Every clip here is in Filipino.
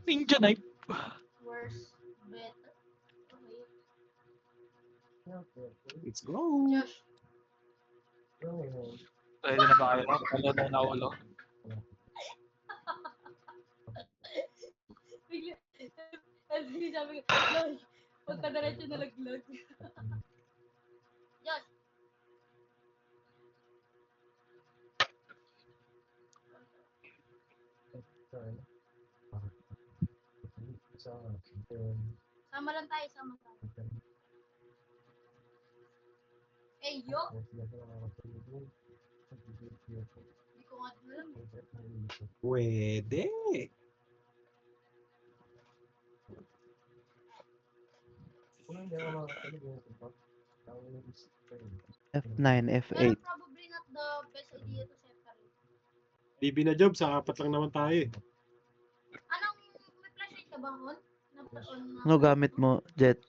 Ninja knife. Worse, better. Okay. Let's go. Josh, Ready na ba kayo? Walo nung naulo. bigla. Sabi ko, Josh, pagkadiretso na laglag. Josh. Sama lang tayo, sama tayo. Eh, yo! Hindi ko nga alam. Pwede. F9, Pero F8. probably not the best idea to separate. BB na job, sa apat lang naman tayo eh. Anong, may flashlight ka ba, Hon? On na. Ano gamit mo, Jet?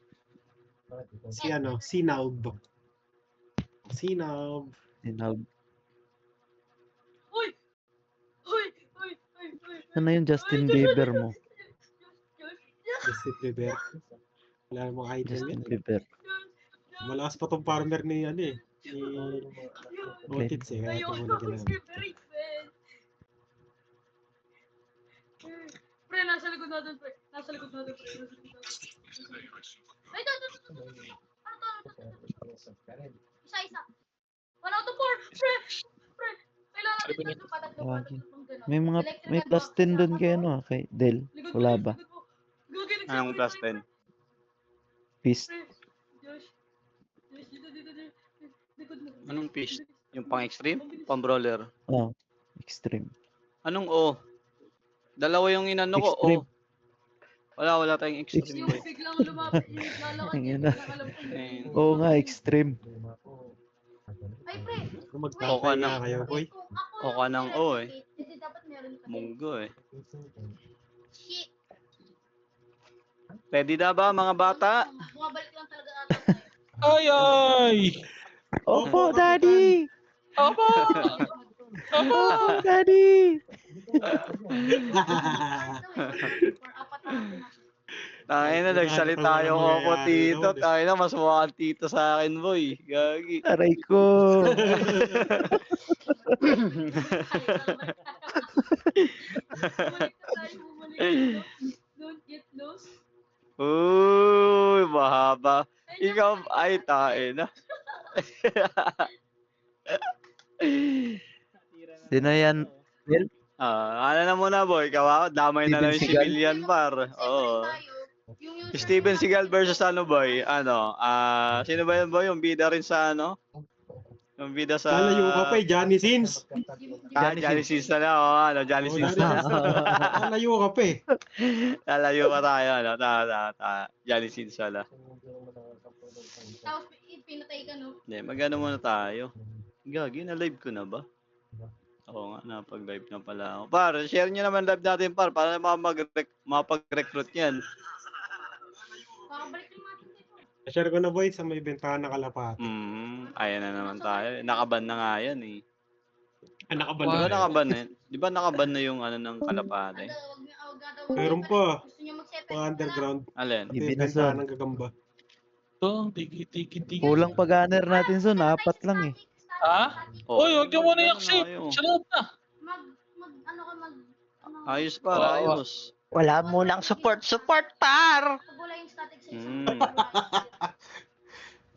Si ano, Sinaub. Sinaub. Sinab. Uy! Uy! Uy! Uy! Uy! Ano yung Justin Bieber mo? Justin Bieber. Wala namang idol Justin yan. Bieber. Malakas pa tong farmer ni ano eh. Ni Otits eh. Kaya ito muna ginamit. Pre, nasa likod natin, pre. Nasa likod natin, pre. Ay, ito. Ano to? Isa-isa. 1 out of 4. Pre! Pre! Kailangan natin ito patatlo. May plus 10 doon kay ano kay Del. Wala ba? Anong plus 10? Fist. Josh, dito. Likod mo. Anong fish? Yung pang extreme? Pang brawler? Oh, extreme. Anong O? Dalawa yung inano ko, O. Extreme. Wala tayong extreme. Yung biglang lumapit, yung lalakad Ang yun. ina. Oo nga, extreme. Ay, pre. Kung O ka magtatay na. na kayo, boy. O ka ng O eh. Hindi dapat meron pa. Munggo eh. Shit. Ready na ba mga bata? Bumabalik lang talaga ata tayo. Ay! Opo, Daddy! Aba! Opo, Daddy! For apat na natin na. Tayo na, nagsalita yung ako tito. Tayo na, mas mukha ang tito sa akin, boy. Gagi. Aray ko! Bumalik. Don't get lost. Uy, mahaba. Ikaw, ay, tayo na. Sino yan? Ano na muna, boy? Ikaw, damay na Steven lang yung Seagal? civilian par. Oo. Steven Seagal versus ano, boy? Ano? Sino ba yun, boy? Yung bida rin sa ano? Yung bida sa... Lalayo ka pa eh, Johnny Sins. Johnny Sins na lang, ano? Johnny Sins na. Lalayo ka pa eh. Lalayo pa tayo, ano? Johnny Sins na. Tapos pinatay ka, no? Hindi, mag-ano muna tayo. Gagi, na-live ko na ba? Oo nga, napag-live na pala ako. Par, share nyo naman live natin, par, para mapag-recruit yan. Kakabalik yung natin dito. Share ko na boy sa may bentahan na kalapati. Ayan na naman tayo. Nakaban na nga yan eh. Nakaban Di ba na. nakaban na? Di ba nakaban na yung ano ng kalapate? Meron pa. Gusto niyo mag-separate Mga underground. Alin? May Ibinasan. bentahan ng gagamba. Ito, tiki. Kulang pa-gunner natin son, apat lang eh. Ha? Uy, huwag niyo muna i-accept. Sa loob na. Ayos par, ayos. Wala munang support par! Wala yung static sa Mm.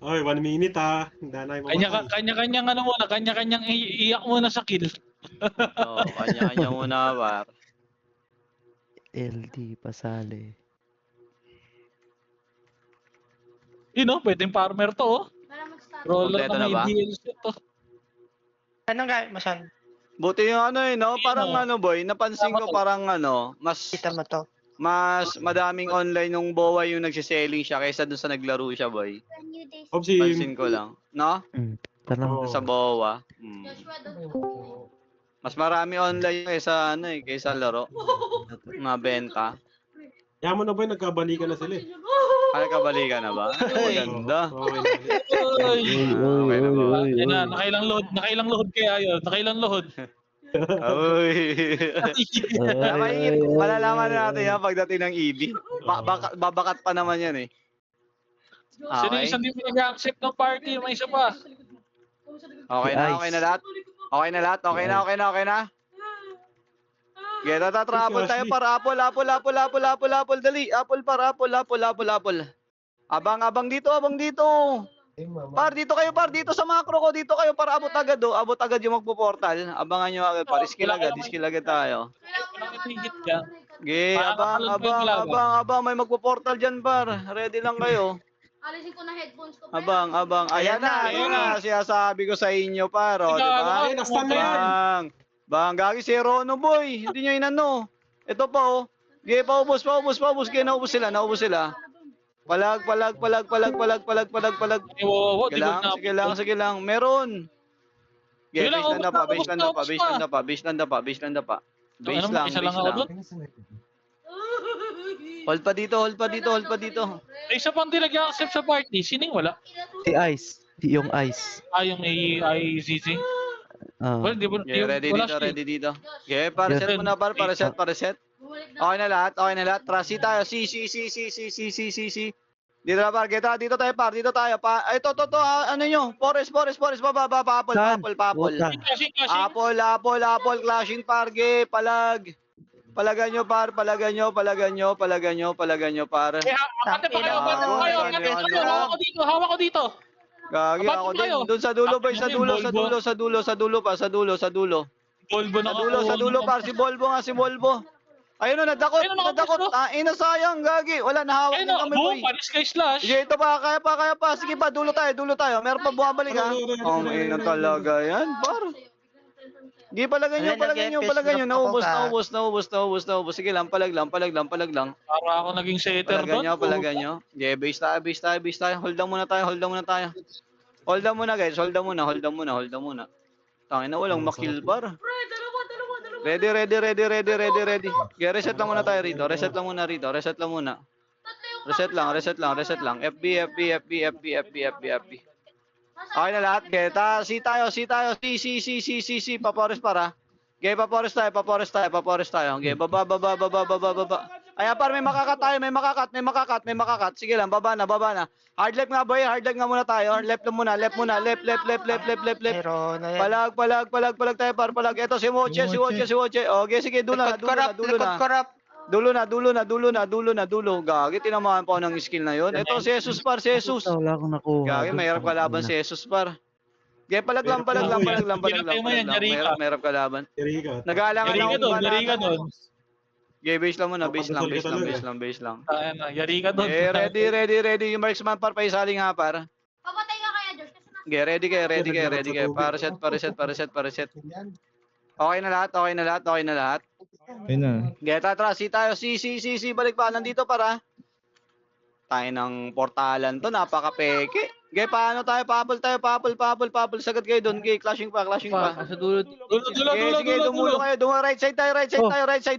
Oy, 1 minute ha. Hindi na yung mamatay. Kanya-kanyang ano muna, kanya-kanyang iyak muna sa kill. Oo, kanya-kanya muna par. LD, pasali. Pwedeng farmer to, oh. Roller Kompleto na na may ba? DLC to. Anong gamit mo, son? Buti yung ano eh, no? Parang Ano? ano boy, napansin ko parang ano, Kita mo to. mas madaming online nung BOA yung nagsiselling siya kaysa dun sa naglaro siya boy. Obsi, Pansin ko lang. No? Tanong. Sa BOA. Joshua, don't Mas marami online kaysa ano eh, kaysa laro. Mga benta. yaman na boy, nagkabalikan na sila eh. Ay, kabalikan na ba? Ay, maganda. Okay. Uy! Okay na ba? Yan na, nakailang load kaya yun. Nakailang load. Uy. Malalaman natin yan pagdating ng EB. Babakat pa naman yan eh. Sino yung Okay. isang di nag-accept ng party? May isa pa. Okay na, okay na lahat. Okay na lahat, okay na, okay na, okay na. Get travel tayo para apple, dali. Apple para apple. Abang dito. Par, dito sa macro ko, dito kayo para abot agad yung magpo-portal. Abangan nyo agad, par, skill agad tayo. Walang itigit ka. Okay, abang, may magpo-portal dyan, par. Ready lang kayo. Alisin ko na headphones ko. Abang. Ayan na, sinasabi ko sa inyo, par, o, di ba? Ayun, nakastan na yan. Bang, gagi si Rono boy. Hindi nyo inano. Ito pa oh. Gaya paubos. Gaya naubos sila. Palag. Sige lang. Meron. Gaya, base lang dapa. Isa lang ako doon. Hold pa dito. May isa pang di nag-accept sa party. Sining wala? Si Ice. Yung Ice. Yung AIZZ. Well, di ba? Okay, ready dito. Okay, para set mo na para set. Okay na lahat. Tara, tayo. Si. Dito na par, dito tayo par. Ay, to, ano nyo? Forest, baba, apple. Puta. Apple, clashing par, palag. Palagan nyo par. Akate pa kayo. Hawak ko dito. Gagi Abante ako tayo. din. Doon sa dulo ba? Sa dulo. Volvo na Sa dulo par. Si Volvo. Ayun na, nadakot. Ina sayang, gagi. Wala, nahawak Ayun din na, kami boom, boy. panis kay Slash. Sige, ito pa, kaya pa. Sige pa, dulo tayo. Meron pa bumabalik ha. Oh, may na talaga yan, par. Sige, palagan nyo. Naubos. Sige lang, palag lang. Para ako naging setter Palagan nyo. Yeah, base tayo. Hold down muna tayo. Hold down muna, guys. Hold down muna. Tangin na, walang makill par. Pre, dalawa. Ready. Okay, reset lang muna tayo rito. Reset lang muna. Reset lang. FB. Okay na lahat. Okay, si tayo. Si. Papores para. Okay, papores tayo. Okay, baba. Ayan par, may makakat tayo. May makakat. Sige lang, baba na. Hard left nga boy. Hard left nga muna tayo. Left muna. Left. Meron na yan. Palag tayo par. Ito si Woche. Okay, sige, dulo na. Dulo na. Gagi, tinamaan pa ako ng skill na yun. Ito si Jesus par. Wala akong nakuha. Gagi, mahirap kalaban si Jesus par. Gaya, palag lang. Mahirap kalaban. Nag-aalangan Yari ka doon. Gaya, base lang muna. Base lang. Yari ka doon. Ready. Yung marksman par, paisali nga par. Papatay nga kaya, Josh. Kasi Gaya, ready kayo. Para set. Okay na lahat. Gaya, tatras. Si tayo. Si. Balik pa. Nandito para. Tayo ng portalan to. Napaka-peke. Gaya, paano tayo? Papal. Sagad kayo doon. Gaya, clashing pa. Sa dulo. Sige, dumulo kayo. Right side tayo. Right side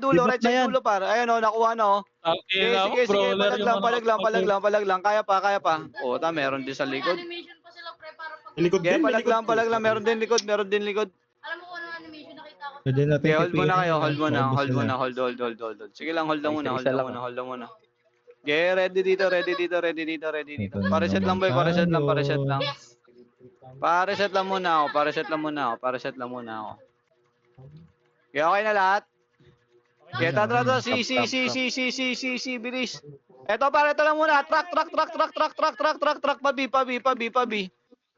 dulo. Libot na yan. Par. Ayan o, nakuha na o. Okay, Sige, palag lang. Kaya pa. O, meron din sa likod. animation pa sila, pre, para pag... Likod Gaya, din. palag lang. Meron din likod. Alam mo kung anong animation nakita ko. Pwede natin Okay, hold muna kayo. Hold Paubos sila. muna. Sige lang, hold muna. Okay, ready dito. Pareset lang boy, pareset lang. Pareset lang muna ako. Okay na lahat. Okay, tatra. Si, bilis. Ito lang muna. Track. Pabi.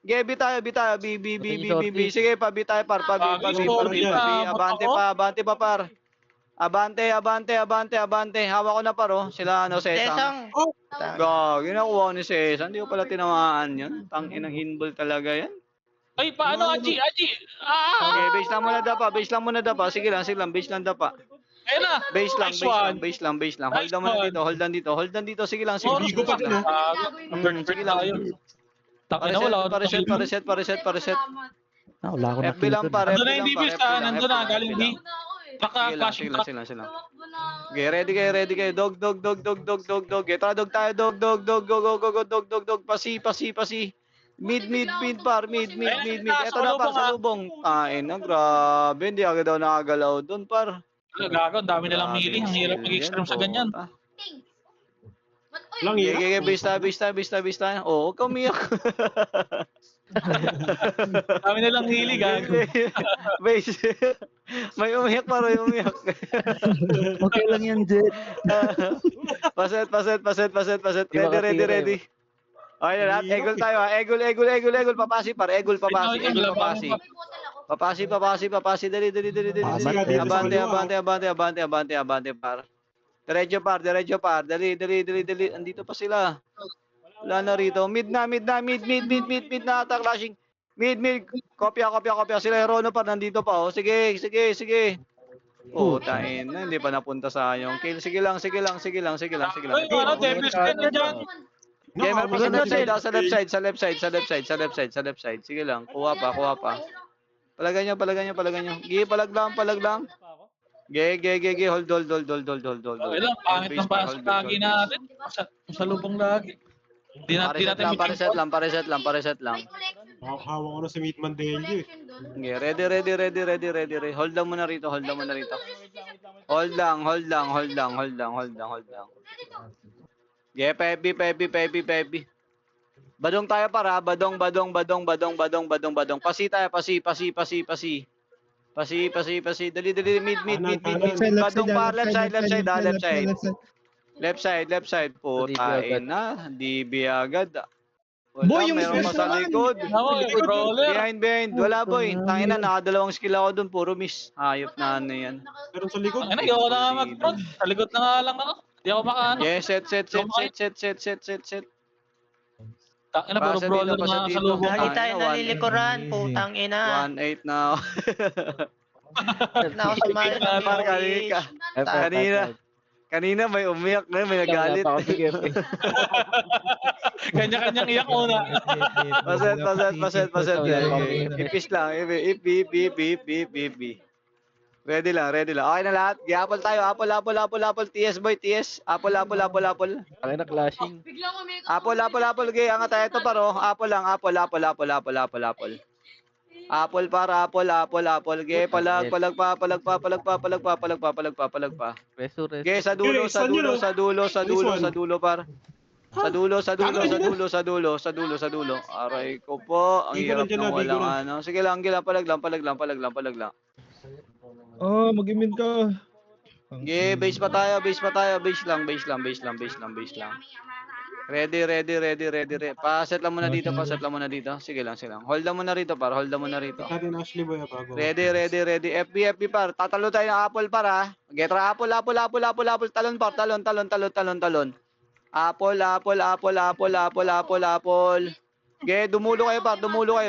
Gebi tayo. B. Sige, pabi tayo par. Pabi. Abante pa par. Abante. Hawak ko na paro. Sila Sesang. Sesang. Gagi, nakuha ni Sesang. Hindi ko pala tinamaan yun. Tangin ng hinball talaga yan. Ay, paano, Aji? Okay, base lang muna dapa. Sige lang, base lang dapa. Ayun na. Base lang. Nice Hold down dito. Sige lang. Bigo pa din, ha? Sige lang. Takina, wala. Pareset. Wala akong FB lang nakita. pa. Nandun na yung DBs, nandun na, galing D. Sige lang. Okay, ready kayo. Dog. Okay, tara, dog tayo. Dog. Pasi. Mid, par. Mid. Ito na, par, Salubong, sa lubong. Tain na, grabe. Hindi agad daw nakagalaw doon, par. Gago, ang dami nilang mili. Ang hirap mag-extreme sa ganyan. King. Lang Uy, hirap. Base tayo. Oo, huwag kang umiyak. Ang dami nilang mili, gago. Base. May umiyak, par, may umiyak. Okay lang yan, Jet. Paset. Di ba Ready. Okay na lahat. Egol tayo ha. Egol. Papasi par. Egol papasi. Papasi. Dali. Abante par. Diretso par. Dali. Andito pa sila. Wala na rito. Mid na ata clashing. Mid. Kopya. Sila Rono par. Nandito pa oh. Sige. Oh, tain na. Hindi pa napunta sa yung kill. Sige lang. Uy, ano, Devil's Den na dyan. Gamer pa sa left side, Sa sa left side. Sige lang, kuha pa. Palagan nyo. Gi, palag lang. Ge. Hold. Okay lang, pangit ng pasok lagi natin. Sa lubong lagi. Di natin Pareset lang. Hawak ko na si Meatman Delio eh. Okay, ready. Hold lang muna rito. Hold lang. Yeah, pebi. Badong tayo para, badong. Pasi tayo, pasi. Dali, mid. Badong pa, left side. Putain na, di biagad. Wala, meron pa sa likod. Behind. Wala, boy. Tangin na, nakadalawang skill ako dun, puro miss. Hayop na ano yan. Meron sa likod. Ano, ayoko na nga mag-front. Sa likod na nga lang ako. Di ako makaano. Yeah, set. Tangina, puro Pasa brawler dito, na sa lubong. Lagi Ano, tayo nalilikuran, putang ina. 1-8 na. Na ako sa mga Kanina may umiyak na, may nagalit. Kanya-kanyang iyak muna. Paset. Ipis lang. Ip. Ready lang. Okay na lahat. Apple tayo. Apple. TS boy, TS. Apple. Kaya na clashing. Biglang umikot. Apple. Gay, angat tayo ito paro. Apple lang. Apple. Apple para Apple. Gay, palag pa. Reso. Gay, sa dulo par. Sa dulo. Aray ko po. Ang hirap ng walang ano. Sige lang, palag lang. Mag-imin ka. Okay, base pa tayo. Base lang. Ready. Paset lang muna dito. Sige lang. Hold lang muna rito. Natin Ashley Boy bago. Ready. FB par. Tatalo tayo ng apple para. Getra apple. Talon par. Talon. Apple. Ge, dumulo kayo par. Dumulo.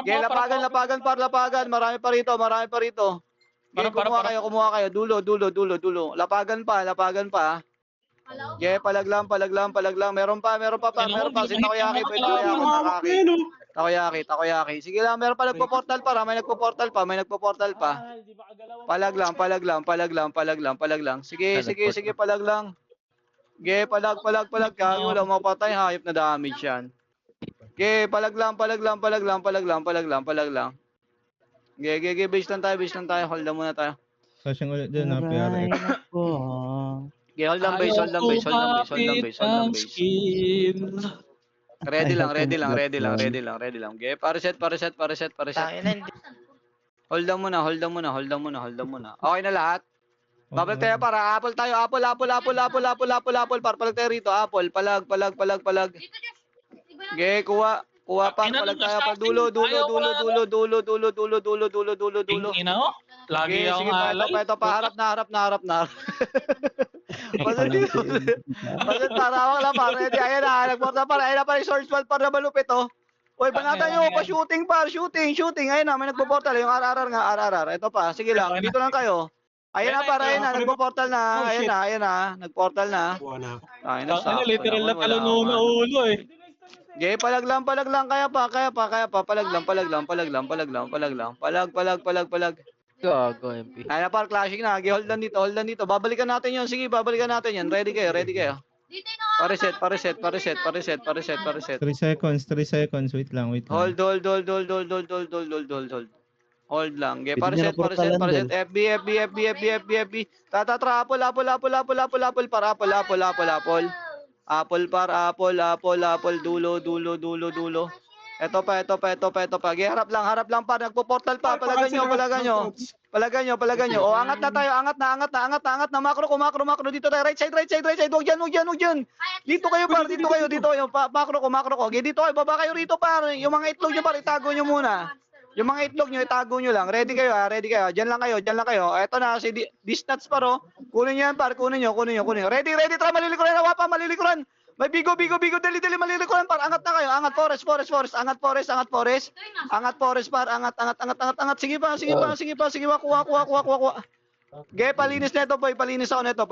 Ge, lapagan par. Marami pa rito. Ge, kumuha kayo. Dulo. Lapagan pa. Ge, palag lang. Meron pa. Si Takoyaki. Takoyaki. Sige lang, meron pa nagpo-portal pa. May nagpo-portal pa. Palag lang. Sige, palag lang. Ge, palag. Kaya wala mapatay, hayop na damage yan. Ge, palag lang. Ge, base lang tayo. Hold lang muna tayo. Sasang ulit dyan, ha, PRX. Ge, hold lang base. Ready lang. Ge, pareset. Tangin na, hindi. Hold lang muna. Okay na lahat? Babalik tayo para apple tayo. Apple. Palag tayo rito. Apple. Palag. Dito, Josh. Iba lang. Ge, kuha pa. Palag tayo pa. Dulo. Ina ko. Lagi Ge, ako sige pa. alay. Ito pa. Harap na. Pasit para ako lang pa. Ready. Ayan na. Nagporta pa. Ayan na pa. Source pal para malupit oh. Uy, banatan nyo pa. Shooting. Ayan na. May nagpo-portal. Yung RR nga. Ito pa. Sige lang. Dito lang kayo. Ayan na. Nagpo-portal na. Ayan na. Nagportal na. Kuha na ako. Ay, na Ano, literal na talon na ulo eh. Gay, palag lang. Kaya pa. Palag lang. Gago, MP. Ay, na par, clashing na. Gay, hold lang dito. Babalikan natin yun. Sige, babalikan natin yan. Ready kayo. Dito yung nakakatakas. Pariset. 3 seconds, 3 seconds. Wait lang. Hold. Hold lang. Okay, Pwede niya pariset. na portalan, FB. Tatatra, apple. Para, apple. Dulo. Ito pa. Harap lang pa. Nagpo-portal pa. Palagan nyo. O, angat na. Macro dito tayo. Right side. Huwag dyan. Dito kayo. Macro ko. Okay, dito kayo. Baba kayo rito, par. Yung mga itlog nyo, par, itago nyo muna. Yung mga itlog nyo, itago nyo lang. Ready kayo. Diyan lang kayo. Ito na, si Disnuts, par, oh. Kunin nyo yan, par. Kunin nyo. Ready. Tara, malilikuran. Wapa, malilikuran. May bigo. Dali, malilikuran, par. Angat na kayo. Angat, forest. Angat, forest. Angat, forest, par. Angat. Sige pa. Kuha. Ge, palinis na ito, boy. Palinis ako nito.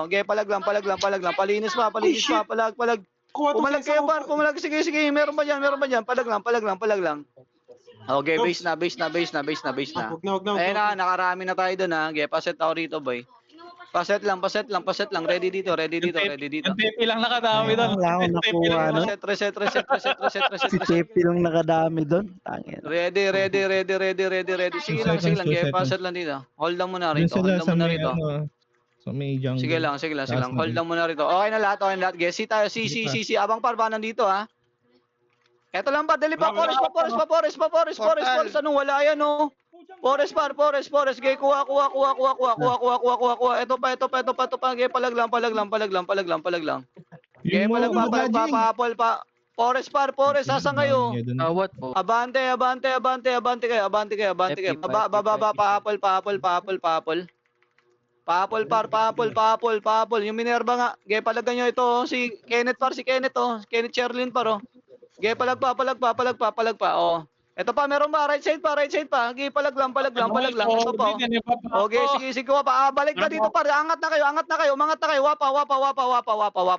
Ge, palag lang. Palinis pa. Palag. Pumalag kayo, par. Pumalag. Sige. Meron pa dyan. Palag lang. Okay, base na. Huwag na. Ayun na, nakarami na tayo doon, ha. Ge, paset ako rito, boy. Paset lang. Ready dito. Yung Pepe lang nakadami doon. Wala akong nakuha nun. Reset. Si Pepe lang nakadami doon. Tangin. Ready. Sige lang. 2 Ge, seconds. paset lang dito. Hold lang muna Dun rito. sila sa may sa may jungle. Sige lang. Hold lang muna rito. Okay na lahat. Ge, si tayo. Si. Abang parba nandito, ha. Eto lang, par. Dali pa. Forest. Ano, wala yan, oh. Forest. Ge, kuha. Ito pa. Ge, palag lang. Ge, palag pa. Forest. Saan kayo? Awat po. Abante kayo. Baba, pa-apple. Pa-apple. Yung Minerva nga. Ge, palagan nyo ito, oh. Si Kenneth, oh. Kenneth Cherlin, par, oh. Ge, palag pa. Oh. Ito pa, meron ba? Right side pa. Ge, palag lang. Ito pa, oh. Okay, sige, wapa. Balik ka dito, par. Angat na kayo.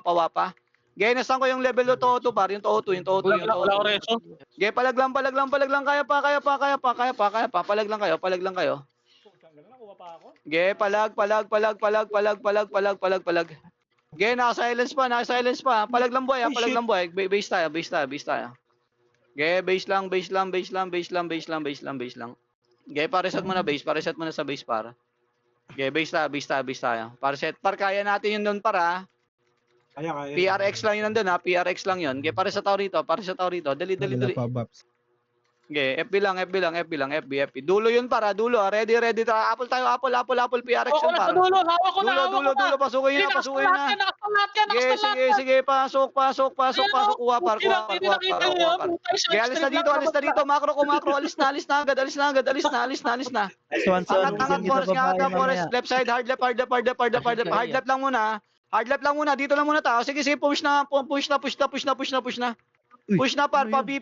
Wapa. Ge, nasan ko yung level to O2, par. Yung to O2. Wala ko reso. Ge, palag lang. Kaya pa. Palag lang kayo. Ge, palag. Ge, naka-silence pa. Palag lang, boy. Base tayo. Ge, base lang. Ge, pareset mo na sa base, para. Ge, base tayo. Par, kaya natin yun doon, para. Kaya. PRX lang yun nandun, ha. PRX lang yun. Ge, pareset tao rito. Dali. Ge, FB lang. FB. Dulo yun, para. Dulo, ha. Ready. Apple tayo. Apple. PRX Oo, yan, nasa para. dulo. Hawak ko na. Dulo. Pasukin na. Nakastall lahat. Sige. Pasok. Kuha, par. Ge, alis na dito. Macro. Alis na agad. Alis na. Swan, Angat, forest. mamaya. Left side, hard left. Hard left lang muna. Dito lang muna tao. Sige, push na. Push na. Push na, par. Pabi.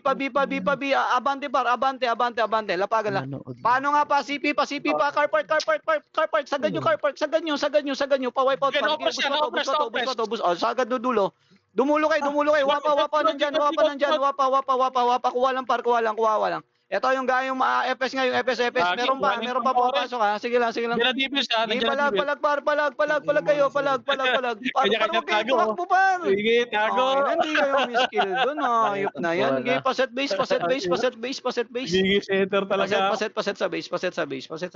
Abante, par. Abante. Lapagan lang. Paano nga pa? CP pa. Car park. Sagad nyo. Pa-wipe out. Bus. Sagad dulo. Dumulo kayo. Wapa nandyan. Wapa. Kuha lang. Ito yung gayong FS ngayon. FS. Meron pa papasok, ha. Sige lang. Dinadibis siya. Palag kayo. Palag. Huwag kayo tumakbo, par. Sige, tago. Hindi kayo miskill doon, ayop na yan. Game, paset base. Sige, center talaga. Paset sa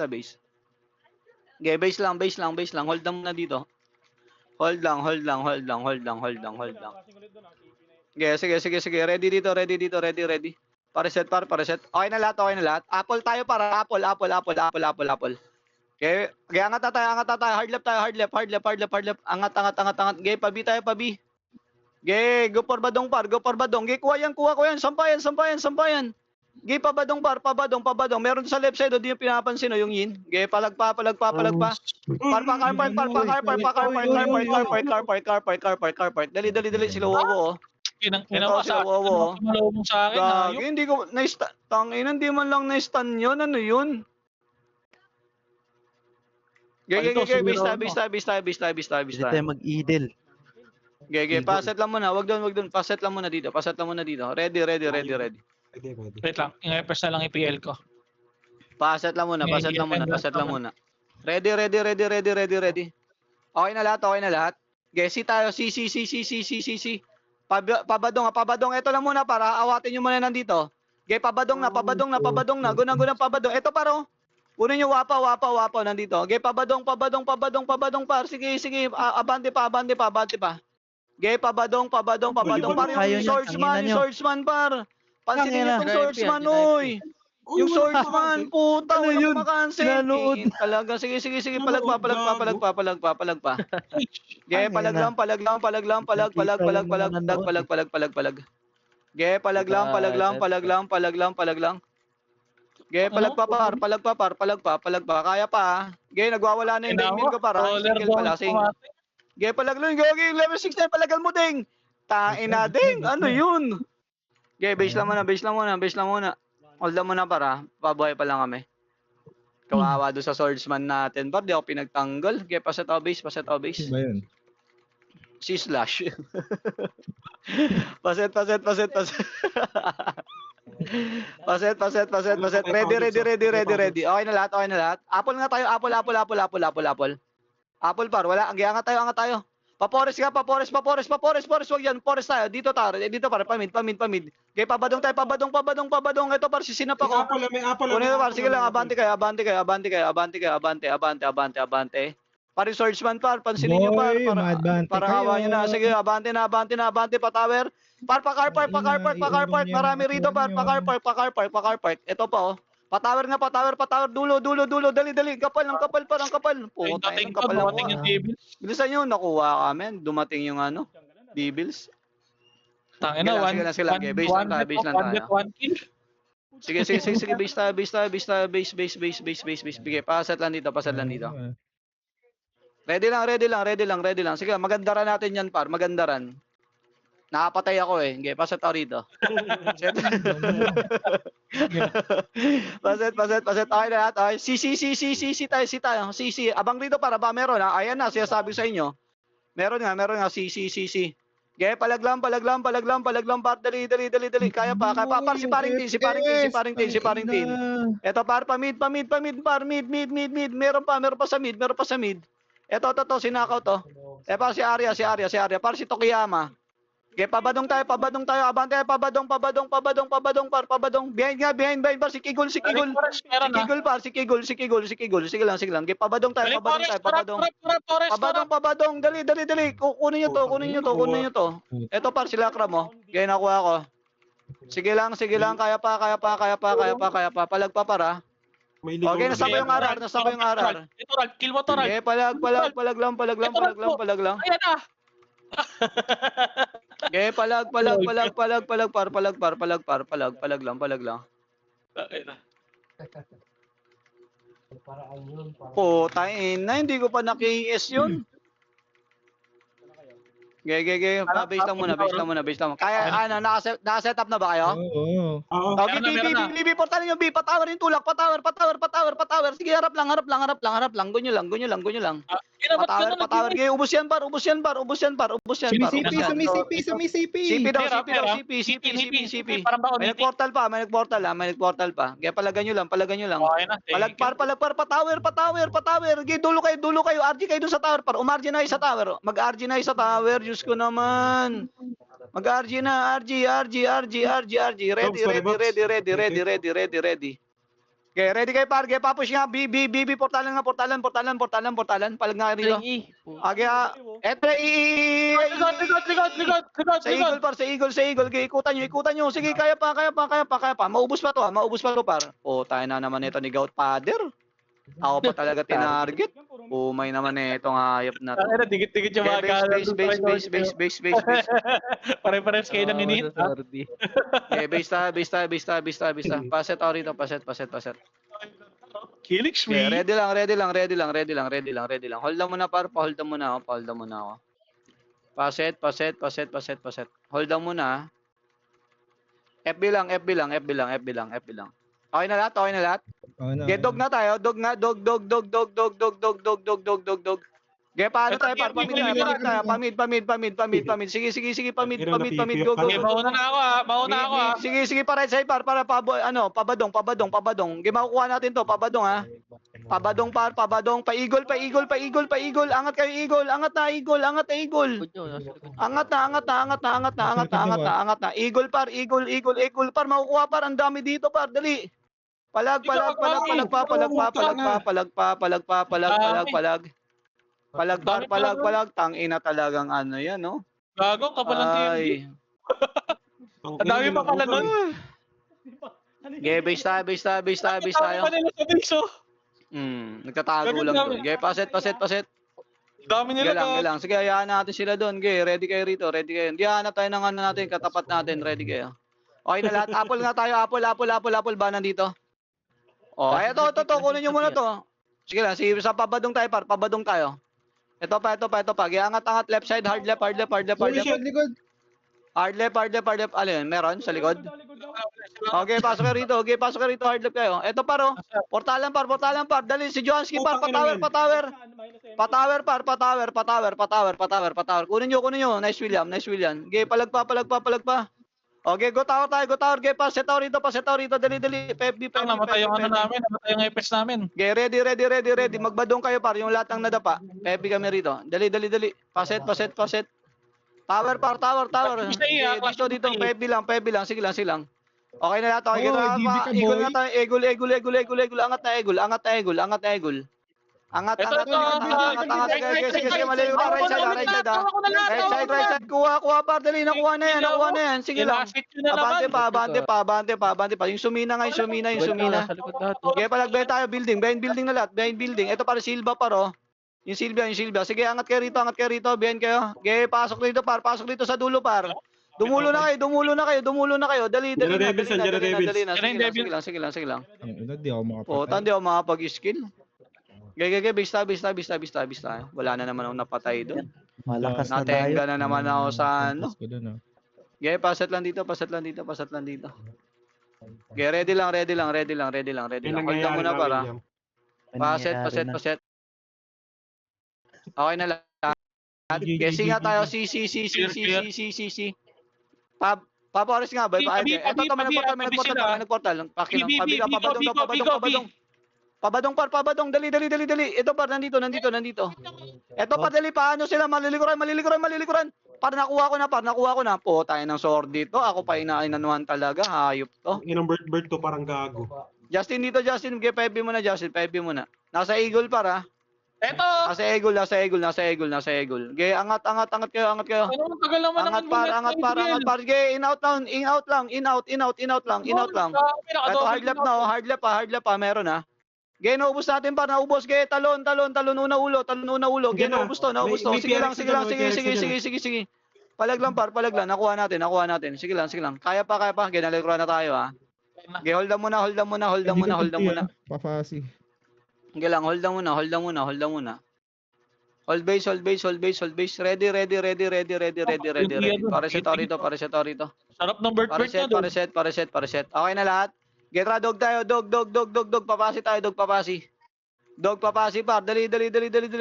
base. Okay, base lang. Hold lang muna dito. Hold lang. Okay, sige. Ready dito. Pareset. Okay na lahat. Apple tayo, para. Apple. Okay, angat na tayo. Hard left. Angat. Okay, pabi tayo. Okay, go for badong, par. Okay, kuha ko yan. Sampayan. Okay, pabadong, par. Meron sa left side, di yung pinapansin, yung yin. Okay, palag pa. Car park. Dali. Sila wawo, oh. Ginawa sa akin. Malawang sa akin. Gagi, hindi ko hindi man lang na-stun yun. Ano yun? Base tayo. Hindi tayo mag-idle. Paset lang muna. Wag doon. Paset lang muna dito. Ready. Pwede. Wait lang. I-press na lang IPL ko. Paset lang muna. Ready. Okay na lahat. Gesi tayo, si. Pabadong. Ito lang muna para awatin nyo muna nandito. Ge, pabadong na. Gunang pabadong. Ito paro. Kunin nyo wapa, nandito. Ge, pabadong, par. Sige, abante pa. Ge, pabadong. Par, Ayaw yung niya, swordsman, tangina nyo. par. Pansinin nyo Tangina. itong swordsman, oy. Yung swordsman, puta, Ano yun? walang makansel. Nanood. Talaga, sige, palag pa. Ge, palag lang. Ge, palag lang. Ge, palag pa, par. Kaya pa, ha? Ge, nagwawala na yung daimil ko, par. Ha? Single pala, single. Ge, palag lang. Ge, level 6 na, palagal mo, ding. Tain na, ding. Ano yun? Ge, base lang muna. Hold lang muna, para. Pabuhay pa lang kami. Kawawa doon sa swordsman natin, par. Di ako pinagtanggol. Ge, paset out base. Ba yun? Si Slash. Paset. Ready. Okay na lahat. Apple nga tayo. Apple. Apple par. Wala. Angat tayo. Papores. Wag yan. Pores tayo. Dito par. Pamid. Okay, pabadong tayo. Pabadong. Ito par. Sisinap ako. May apple. Kunin par. Sige lang. Abante kayo. Abante. Pari swordsman par. Pansinin nyo par. Boy, ma-advante Para kayo. kawa nyo na. Sige, abante na, pa tower. Pa car park. Marami rito par. Pa car park. Ito pa, oh. Pa tower. Dulo. Dali. Kapal par. Puta, ang kapal ako. Dumating yung Devils. Bilisan nyo, nakuha kami. Dumating yung Devils. Tangina, Sige lang. Base lang tayo. One kill. Sige. Base tayo. Bigay, pasat lang dito. Ready lang. Sige, magandaran natin yan, par. Magandaran. Nakapatay ako eh. Okay, pasat ako rito. Paset. Okay na lahat. Okay. Si tayo. Si. Abang rito para ba meron ha? Ayan na, sinasabi sa inyo. Meron nga. Si. Okay, palag lang, par. Dali. Kaya pa. Par, si paring tin. Eto, par, mid, par. Mid. Meron pa sa mid. Ito, sinakaw to. Pa si Arya. Par, si Tokiyama. Okay, pabadong tayo. Abante, pabadong, par. Behind, par. Si Kigol. Si Kigol, par. Si Kigol. Sige lang. Okay, pabadong tayo. Pabadong. Dali. Kunin nyo to. Ito, par, sila Lakra mo. Okay, nakuha ko. Sige lang. Kaya pa. Palag pa, para. Okay, nasabay yung arar. Ito, Rag. Kill mo to, Rag. Okay, palag lang. Ayan na. Okay, palag lang. Tain na, hindi ko pa naki-ES yun. Okay. Base lang muna. Kaya, naka-set up na ba kayo? Oo. Okay, B, portal nyo, B, patower yung tulak, patower. Sige, harap lang. Gunyo lang. Patower, okay, ubos yan, par. Sumisipi. CP daw. Parang ba May nag-portal pa. Kaya palagan nyo lang. Okay na. Palag, patower. Okay, dulo kayo. RG kayo dun sa tower, par. Umarg na sa tower. Mag-RG na sa tower. Diyos ko naman. Mag-RG na. RG. Ready. Okay, ready kayo, par. Okay, papush nga. B, portalan. Palag nga rito. Okay, eto, Likod. Sa Eagle, par. Sa Eagle. Okay, ikutan nyo. Sige, kaya pa. Maubos pa to, par. Tayo na naman ito ni Godfather. Ako pa talaga tinarget. Umay naman itong hayop na to. Dikit yung mga Base. Pare-pares kayo ng init. Okay, base tayo. Paset ako rito, paset. Kilix Okay, me. ready lang. Hold lang muna, par. Hold muna ako. Paset. Hold lang muna. FB lang. Okay na lahat? Okay, dog na tayo. Dog. Okay, paano tayo? Pamid. Sige, pamid. Go. Okay, mauna ako ha. Sige, para sa'yo, para pabadong. Okay, makukuha natin to, pabadong ha. Pabadong par, pabadong, pa-eagle. Angat kayo, eagle. Angat na, eagle. Angat na. Eagle par. Makukuha par. Ang dami dito par. Dali. Palag. Tangina talagang ano yan, no? Gago, kapalang TMD. Ay. Ang Ang dami pa pala ina, nun. Okay, base tayo. Ang dami nila sa base, oh. Nagtatago Ganun lang dami. doon. Okay, paset. Dami nila Sige lang. Sige, hayaan natin sila doon. Okay, ready kayo rito. Hindi, hanap tayo ng ano natin, katapat natin. Ready kayo. Okay na lahat. Apple nga tayo. Apple ba nandito? Oh, ay, ito. Kunin nyo muna to. Sige lang, sa pabadong tayo, par. Pabadong tayo. Ito pa. Angat. Left side, hard left. Hard left. Ano yun? Meron sa likod? Okay, pasok kayo rito. Hard left kayo. Ito paro. Portalan par. Dali si Johanski par. Patower. Patower. Kunin nyo. Nice William. Okay, palagpa. Okay, go tower tayo. Okay, paset tayo rito. Dali. PFD. Namatay yung ano namin, namatay yung EPS namin. Okay, ready. Magbadong kayo par. Yung lahat ng nadapa. PFD kami rito. Dali. Paset. Tower. Okay, dito. PFD lang. Sige lang. Okay na lahat. Okay, eagle na tayo. Eagle. Angat na eagle. Angat. Sige, mali. Right side. Kuha pa. Dali, nakuha na yan. Sige lang. Abante pa. Yung sumina. Okay, palagbay tayo. Building na lahat. Ito para Silva paro. Yung Silvia. Sige, angat kayo rito. Behind kayo. Okay, pasok dito sa dulo par. Dumulo na kayo. Dali na. Sige lang. Hindi ako Hindi ako makapag-skill. Gaya, base tayo. Wala na naman akong napatay doon. Malakas na tayo. Natenga na naman ako sa ano. Doon, Gaya, pasat lang dito. Gaya, ready lang. Hold lang muna para. Paset. Okay na lang. Guessing nga tayo. C. Papares nga ba? Ito, may nagportal. Pakilang. Pabadong. Dali. Ito par, nandito. Ito par, dali. Paano sila? Malilikuran. Par, nakuha ko na. Po, tayo ng sword dito. Ako pa inanuhan talaga. Hayop to. Inang bird to parang gago. Justin dito. Okay, 5 mo na. Nasa eagle para. Eto! Nasa eagle. Okay, angat kayo. Ano, tagal naman Angat par. Okay, in out lang. Ito, hard left pa. Meron na. Okay, naubos natin par. Okay, talon. Una ulo. Okay, naubos to. Sige lang. Palag lang. Nakuha natin. Sige lang. Kaya pa. Okay, nalikuran na tayo ha. Okay, hold muna. Papasi. Okay lang, hold lang muna. Hold base. Ready. Pareset rito. Sarap ng bird niya doon. Pareset. Okay na lahat. Getra, dog tayo. Dog. Papasi tayo, dog papasi. Dog papasi par. Dali.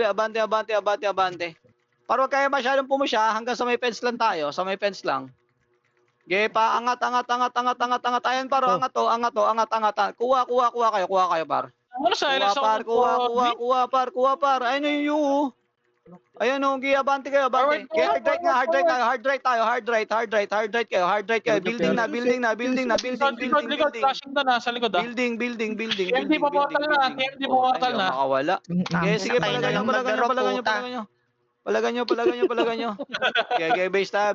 Abante. Para wag kayo masyadong pumusya, hanggang sa may fence lang tayo. Okay, pa, angat. Ayan paro, angat. Kuha kayo par. Ano sa LS Kuha par. Ayun yung Ayan o, abante kayo. Hard right kayo. Building na. Flashing na nasa likod ah. Building. TMD paportal na. Makawala. Sige, palagan nyo. Okay, base ta.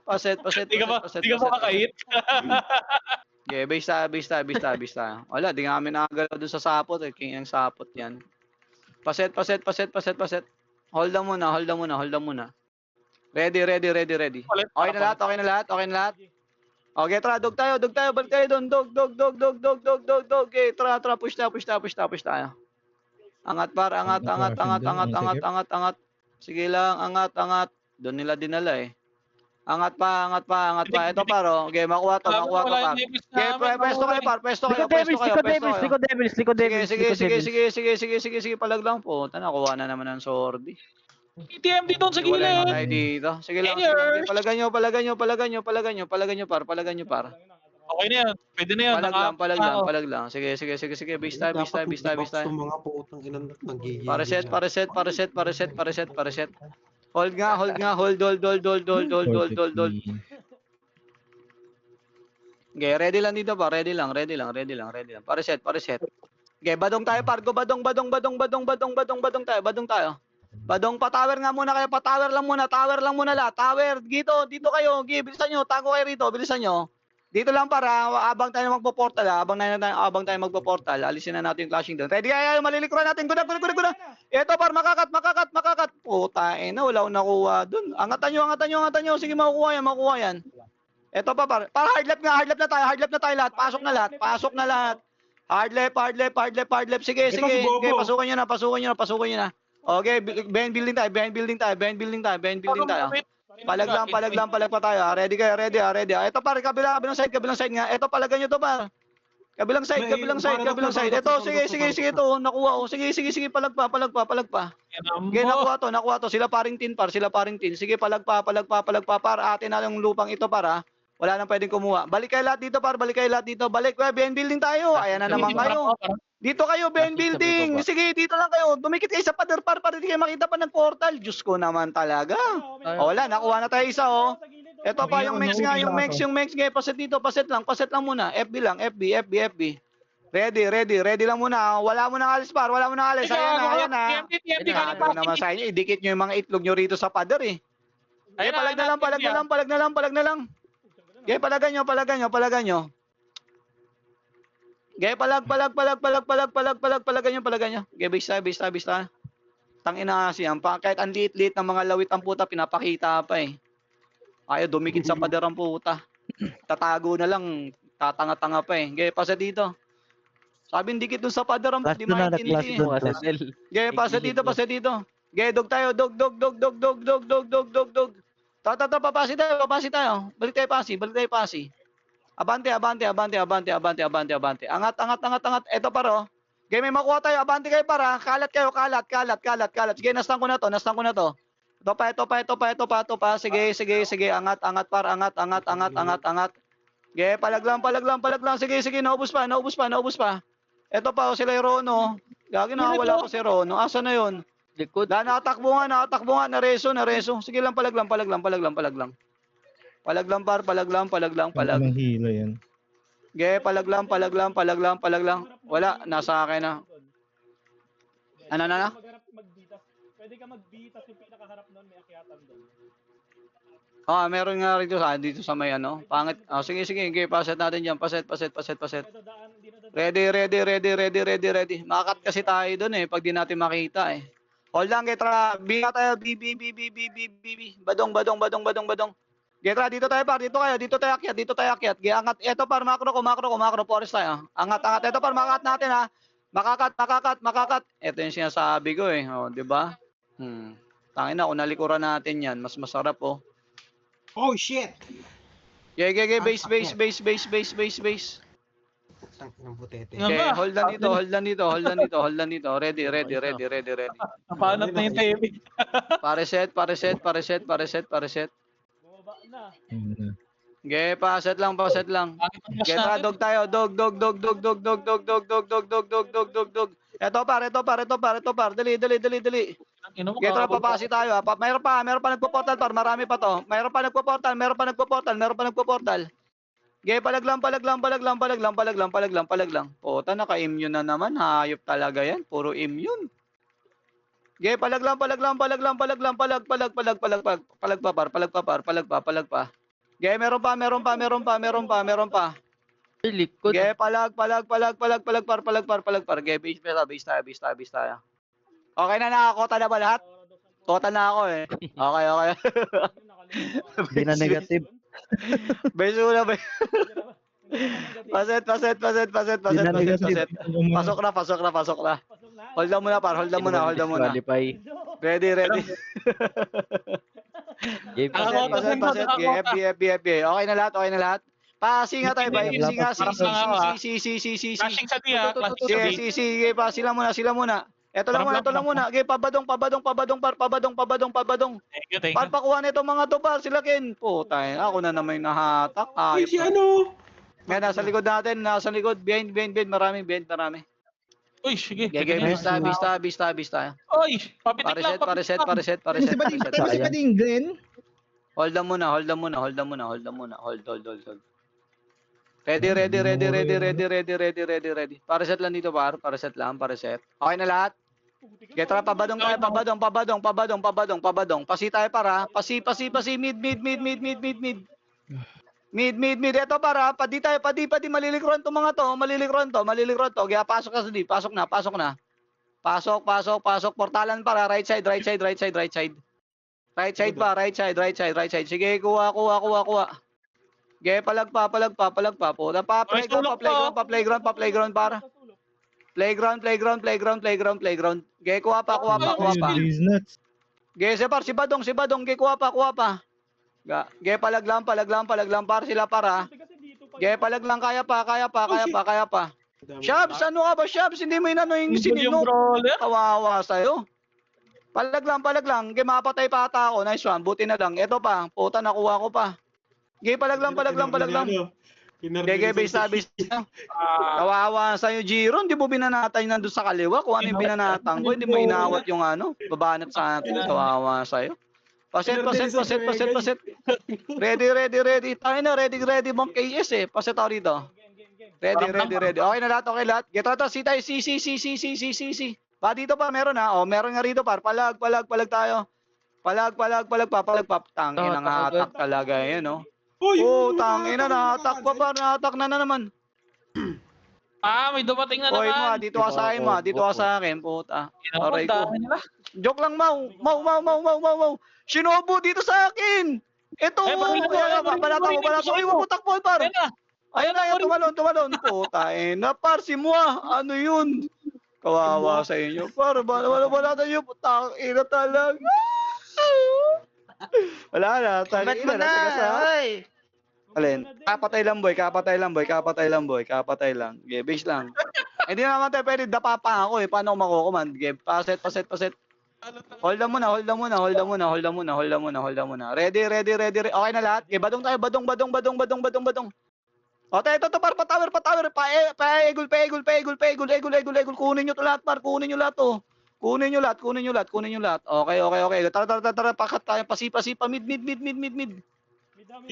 Paset. Di ka makakait. Okay, base ta. Wala, di nga kami nakagalaw dun sa sapot. King ang sapot yan. Paset. Hold lang muna. Ready. Okay na lahat. Okay, tara, dog tayo. Balik tayo doon. Dog. Okay, tara, push tayo. Angat. Sige lang, angat. Doon nila dinala eh. Angat pa. Ito paro. Okay, makuha to par. Okay, pwesto kayo. Sige, palag lang po. Nakuha na naman ng sword. TMD doon sa Wala na gilid. tayo dito. Sige lang. Players. Palagan nyo par. Okay na yan. Pwede na yan. Palag lang. Sige. Base tayo. Mga putang inang nanggigigil. Pareset. Hold nga. Hold. Okay, ready lang dito pa. Ready lang. Pareset. Okay, badong tayo, Pargo. Badong tayo. Badong pa-tower nga muna kayo. Pa-tower lang muna lahat. Tower, dito kayo. Okay, bilisan nyo. Tago kayo rito. Bilisan nyo. Dito lang para abang tayo magpo-portal. Abang tayo magpo-portal. Alisin na natin yung clashing doon. Ready? Ay, malilikuran natin. Guna. Ito par, makakat. Puta, na, wala akong nakuha doon. Angatan nyo. Sige, makukuha yan. Ito pa par. Para hard left na tayo lahat. Pasok na lahat. Hard left. Sige. Okay, pasukan nyo na. Okay, behind building tayo. Palag pa tayo. Ready kayo. Ito par, kabilang side nga. Ito palagan nyo to par. Kabilang side. Ito, sige to. Nakuha ko. Sige. Palag pa. Okay, nakuha to. Sila paring tin. Sige, palag pa. Par, atin na yung lupang ito para. Wala nang pwedeng kumuha. Balik kayo lahat dito. Balik, behind building tayo. Ayan na naman kayo. Dito kayo, behind building. Sige, dito lang kayo. Dumikit kayo sa pader para hindi kayo makita pa ng portal. Diyos ko naman talaga. Wala, nakuha na tayo isa, oh. Ito pa, yung Mex nga. Paset dito, paset lang muna. FB lang, FB. Ready lang muna. Wala mo nang alis, par. Ayan na. Ano naman sa inyo, idikit nyo yung mga itlog nyo rito sa pader, eh. Palag na lang. Okay, palagan nyo. Okay, palagan nyo. Okay, base tayo. Tangina kasi yan. Kahit ang liit-liit ng mga lawit ang puta, pinapakita pa eh. Ayaw dumikit sa pader ang puta. Tatago na lang, tatanga-tanga pa eh. Okay, pasa dito. Sabi, dikit dun sa pader ang Class di doon na, maintindihan. class doon. Okay, pasa dito. Okay, dog tayo. Dog. Papasi tayo. Balik tayo pasi. Abante. Angat. Ito paro. Okay, may makuha tayo. Abante kayo para. Kalat. Sige, nastan ko na to. Ito pa. Sige. Angat. Okay, palag lang. Sige. Naubos pa. Ito pa, sila yung Rono. Gagi na, wala pa si Rono. Asa na yun? Likod. Natakbo nga. Nareso. Sige lang, palag lang. Palag lang. Mahilo yan. Okay, palag lang. Wala, nasa akin na. Ano na? Pwede ka magbitas yung pinakaharap nun, may akyatan doon. Meron nga rito sa may ano. Pangit. Sige. Okay, paset natin dyan. Paset. Ready. Makakat kasi tayo doon eh, pag di natin makita eh. Hold lang, Getra. Binga tayo. B. Badong. Getra, dito tayo par. Dito tayo akyat. Angat. Ito par, makro. Forest tayo. Angat. Ito par, makakat natin ha. Makakat. Ito yung sinasabi ko eh. O, di ba? Tangin na, kung nalikuran natin yan, mas masarap oh. Oh shit! Okay, base. Tangin ng butete. Okay, hold lang dito. Ready. Napanat na yung TV. Pareset. Bumaba na. Okay, paset lang. Okay, tara, dog tayo. Dog. Ito par. Dali. Okay, tara, papasi tayo. Mayroon pa nagpo-portal par. Marami pa to. Mayroon pa nagpo-portal. Okay, palag lang. Puta, naka-immune na naman. Hayop talaga yan. Puro immune. Okay, palag lang. Palag pa. Okay, meron pa. Ay, likod. Okay, palag par. Okay, base tayo. Okay na, nakakota na ba lahat? Kota na ako eh. Okay. Hindi na negative. Base una ba? Paset. Pasok na. Hold lang muna par, hold lang muna. Qualify. Ready. Paset. FB. Okay na lahat. Pasi nga tayo ba? Si. Flashing sa dia. Sige, pasi lang muna. Ito lang muna. Okay, pabadong. Thank you. Papakuha na itong mga to par, sila Ken. Puta, ako na naman yung nahatak. Ay, si ano? Ngayon, nasa likod natin, nasa likod. Behind, marami. Uy, sige. Gege, bis tayo. Uy, papitik lang, Pareset. Si Bading, patay mo si Bading, Glenn. Hold on muna. Hold. Ready. Pareset lang dito, par. Pareset. Okay na lahat? Okay, tara, pabadong tayo, pabadong. Pasi tayo, para. Pasi, mid. Mid. Ito, para. Padi, malilikron to mga to. Malilikron to. Kaya pasok ka sa di. Pasok na. Pasok. Portalan, para. Right side. Right side. Sige, kuha. Ge, palagpa. Puta pa, playground, para. Playground. Ge, kuha pa. He's nuts. Ge, si Badong, ge, kuha pa. Ge, palaglang, par sila, para. Ge, palaglang, kaya pa. Shabs, ano ka ba, Shabs? Hindi mo inano yung Yung sininok. brawler. Kawawa sa'yo. Palaglang. Ge, mapatay pa ata ako. Nice one. Buti na lang. Ito pa. Puta, nakuha ko pa. Ge, palaglang. Gege, base. Kawawa sa'yo, Jiro. Hindi mo binanatay nandun sa kaliwa. Kung ano yung binanatang ko, hindi mo inawat yung ano. Babanat sa atin. Kawawa sa'yo. Paset. Ready. Tayo na, ready bang KS eh. Paset ako dito. Ready. Okay na lahat. Get to, si tayo. Si. Pa dito pa, meron ha. O, meron nga rito par. Palag tayo. Palag pa. Tangin ang atak talaga yan, no. Tangin na, na-attack pa par. Na-attack na naman. May dumating na Oy, naman. dito ka sa akin, puta. Aray ko. Dami nila. Joke lang, Mau. Shinobu dito sa akin. Ito, balata mo. Uy, wag mo takbo, par. Ayun na, tumalon. Puta, par, si Mua. Ano yun? Kawawa sa inyo. Par, wala tayo. Putang ina talaga. Wala na, tangin na. Nasa gasa. Alin? Kapatay lang, boy. Okay, base lang. Hindi naman tayo pwede dapa pa ako eh. Paano ako makukuman? Okay, paset. Hold on muna. Ready. Okay na lahat. Okay, badong tayo. Badong. O, ito, par, pa-tower. Pa-egul. Kunin nyo to lahat, par. Kunin nyo lahat. Okay. Tara. Pakat tayo. Pasi, mid.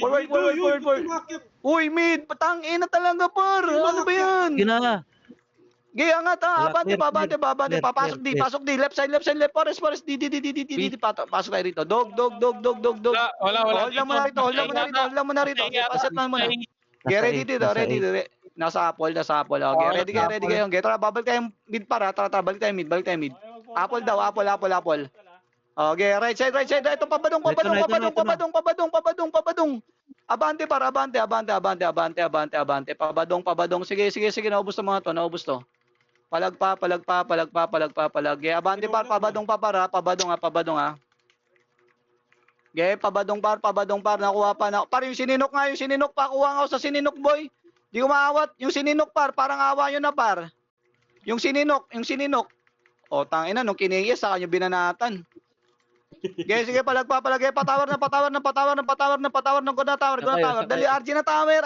Forward. Uy, mid. Patangin na talaga, par. Ano ba yan? Gina. Gaya nga ta, abante, Clear. pasok di, left side, forest, di, pasok tayo rito, dog. Wala. Hold lang muna rito, paset lang muna. Get ready dito, ready. Nasa apple, okay, ready kayo, get tara, babalik tayo mid para, tara, balik tayo mid. Apple daw, apple. Okay, right side, ito, pabadong. Abante, pabadong, sige, naubos to. Palag pa. Ge, abante par, pabadong ha. Ge, pabadong par, nakuha pa na. Par, yung sininok pa, kuha nga ako sa sininok, boy. Di umaawat, yung sininok par, parang awa yun na par. Yung sininok. O, tangina, nung kiniyas, saka nyo binanatan. Ge, sige, palag pa, patawar na. Dali, RG na tower.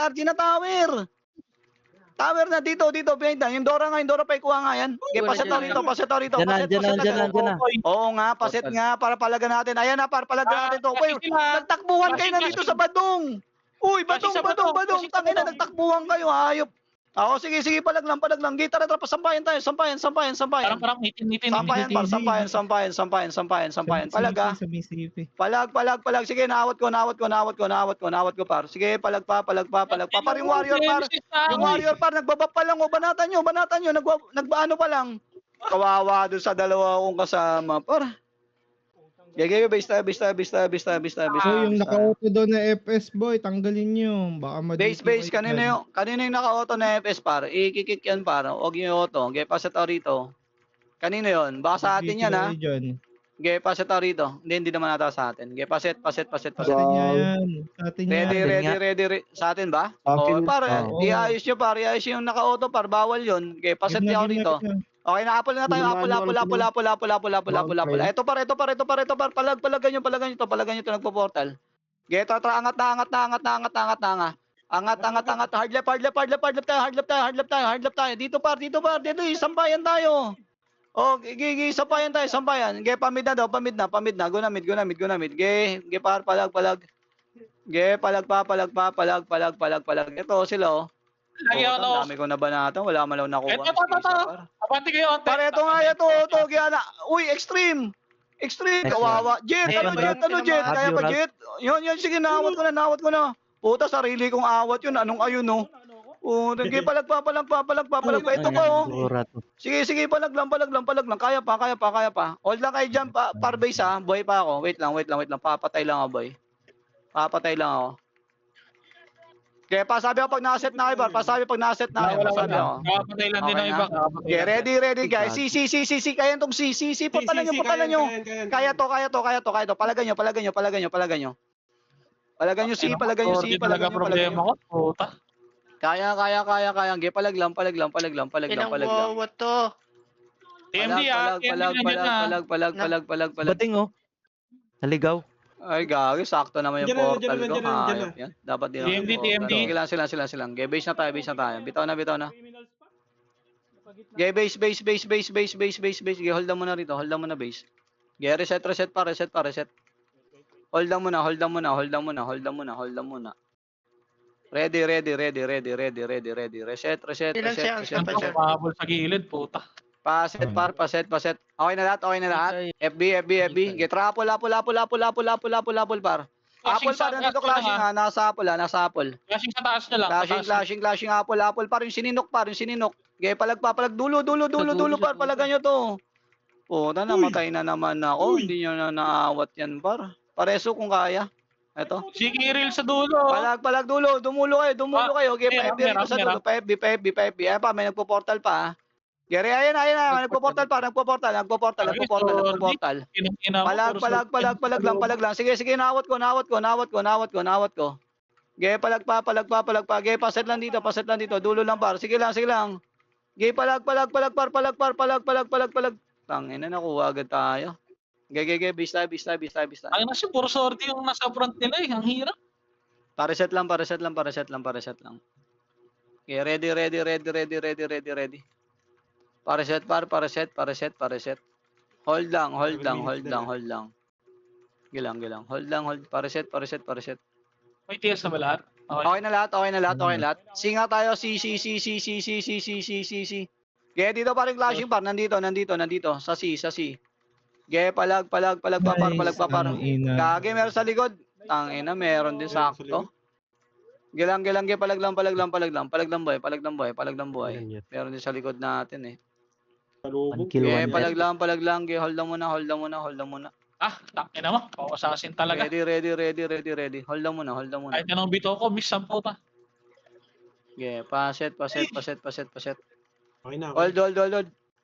Tower na dito, behind na. Yung Dora pa ikuha nga yan. Okay, paset to rito. Diyan na. Oo nga, paset nga, para palagan natin. Ayan na, para palagan natin to. Uy, nagtakbuhan kayo na dito sa Badong. Uy, Badong. Tangina, nagtakbuhan kayo, hayop. Oo, sige, palag lang. Gita, tara, sampayan tayo. Sampayan. Parang mitin. Sampayan. Palaga. Palag. Sige, naawat ko, par. Sige, palag pa. Par, yung warrior, par. Yung warrior, par, nagbabap pa lang. O, banatan nyo. Nagbaano pa lang. Kawawa doon sa dalawa kong kasama, par. Gege, base tayo. So, yung naka-auto doon na FS, boy, tanggalin nyo. Baka Base, kanina yung naka-auto na FS, par. I-kick yan, par. Huwag yung auto. Ge, paset ako rito. Kanino yun? Baka sa atin yan, ha? Ge, paset ako rito. Hindi naman ata sa atin. Ge, paset. Atin nga yan. Atin nga. Ready. Sa atin ba? O, par, i-ayos nyo, par. I-ayos yung naka-auto, par. Bawal yun. Ge, paset niya ako rito. Okay, na-apple na tayo. Apple. Ito par. Palagan nyo to, nagpo-portal. Geto, angat na. Angat, hard left tayo. Dito par, dito, sampayan tayo. Oh, gigi, sampayan tayo. Ge, pamid na. Go na mid. Ge, palag. Ge, palag. Ito sila, oh. Lagi ako na. Ang dami ko na banatan, wala man lang nakuha. Ito. Par. Abante kayo, ante. Pare, ito nga, ito, Giana. Uy, extreme, Nice kawawa. Jet, Nice one, Jet, kaya pa, Ralph. Jet. Yun, sige, nawat ko na. Puta, sarili kong awat yun, anong ayun, no? Oh, sige, palag pa. Ito pa, oh. Sura to. Sige, palag lang. Kaya pa. Hold lang kayo dyan, par base, ha. Boy pa ako. Wait lang. Papatay lang ako, boy. Kaya pasabi ako pag nakaset na kayo, bar. Pasabi pag nakaset na kayo. Pasabi ako. Nakapatay lang din Okay ng na. iba. Okay, ready, guys. Si. Kaya itong si. Patalan nyo. Kaya to. Palagan nyo. Palagan nyo si. Talaga problema ko. Puta. Kaya. Ge, palag lang. Pinangwawa to. TMD ah. Palag. Bating oh. Naligaw. Ay, gagi, sakto naman yung Diyan na, portal ko. diyan na. Hayop yan. Dapat din. TMD. Sige lang. Ge, base na tayo. Bitaw na. Ge, base. Ge, hold down mo na rito. Base. Ge, reset pa. Hold down muna. Ready. Reset. Ilang seconds na pa siya? Pahabol sa gilid, puta. Paset. Okay na lahat. FB. Ge, apple, par. Apple pa, nandito clashing ha. Nasa apple. Flashing sa taas na lang. Clashing, apple par. Yung sininok. Ge, palag. Dulo, par. Palagan nyo to. Puta, namatay na naman ako. Hindi nyo na naawat yan, par. Pareso kung kaya. Eto. Si Kiril sa dulo. Palag dulo. Dumulo kayo. Ge, Meron, pa-FB rito sa dulo. Pa-FB. Ayan pa, may nagpo-portal pa ha. Gary, ayan. Nagpo-portal pa. Nagpo-portal. Palag lang. Sige, nawat ko. Ge, palag pa. Ge, paset lang dito. Dulo lang par. Sige lang. Ge, palag. Tangin na, nakuha agad tayo. Ge, base tayo. Ay, nasi puro sortie yung nasa front nila eh. Ang hirap. Pareset lang. Okay, ready. Pareset. Hold lang. Gilang. Hold. Pareset. May TS na ba lahat? Okay na lahat. Singa tayo. Si. Kaya dito pa rin clashing par. Nandito. Sa si. Ge, palag pa par. Ang ina. Gagi, meron sa likod. Tangina, meron din sakto. Gilang, ge, palag lang, boy. Meron din sa likod natin eh. Palubog. Kill Ge, one. palag lang, ge, hold lang muna. Ah, takin naman. Pausasin talaga. Ready. Hold lang muna. Kahit anong bito ko, miss ang puta. Ge, paset. Okay na. Hold.